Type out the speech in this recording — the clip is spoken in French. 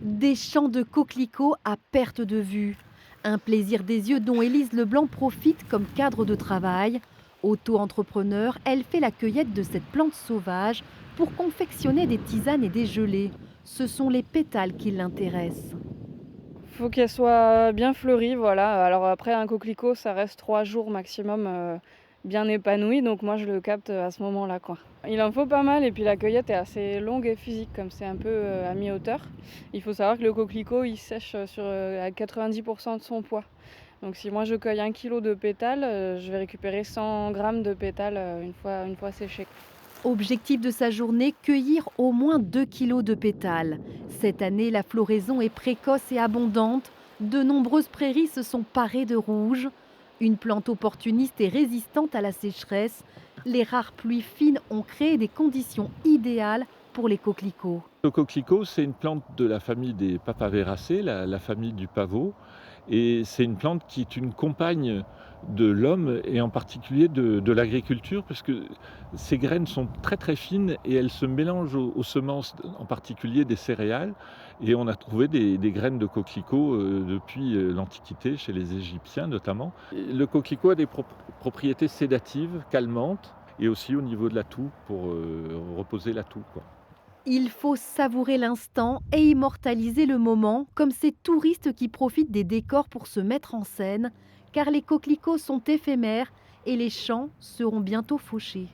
Des champs de coquelicots à perte de vue. Un plaisir des yeux dont Élise Leblanc profite comme cadre de travail. Auto-entrepreneur, elle fait la cueillette de cette plante sauvage pour confectionner des tisanes et des gelées. Ce sont les pétales qui l'intéressent. Faut qu'elle soit bien fleurie, voilà. Alors après un coquelicot, ça reste 3 jours maximum, bien épanoui, donc moi je le capte, à ce moment-là, quoi. Il en faut pas mal et puis la cueillette est assez longue et physique comme c'est un peu, à mi-hauteur. Il faut savoir que le coquelicot, il sèche, à 90 de son poids. Donc si moi je cueille 1 kilo de pétales, je vais récupérer 100 grammes de pétales, une fois séchés. Objectif de sa journée, cueillir au moins 2 kilos de pétales. Cette année, la floraison est précoce et abondante. De nombreuses prairies se sont parées de rouge. Une plante opportuniste et résistante à la sécheresse. Les rares pluies fines ont créé des conditions idéales pour les coquelicots. Le coquelicot, c'est une plante de la famille des Papaveracées, la famille du pavot, et c'est une plante qui est une compagne de l'homme et en particulier de l'agriculture, parce que ses graines sont très très fines et elles se mélangent aux semences, en particulier des céréales. Et on a trouvé des graines de coquelicot depuis l'Antiquité, chez les Égyptiens notamment. Et le coquelicot a des propriétés sédatives, calmantes, et aussi au niveau de la toux, pour reposer la toux, quoi. Il faut savourer l'instant et immortaliser le moment, comme ces touristes qui profitent des décors pour se mettre en scène, car les coquelicots sont éphémères et les champs seront bientôt fauchés.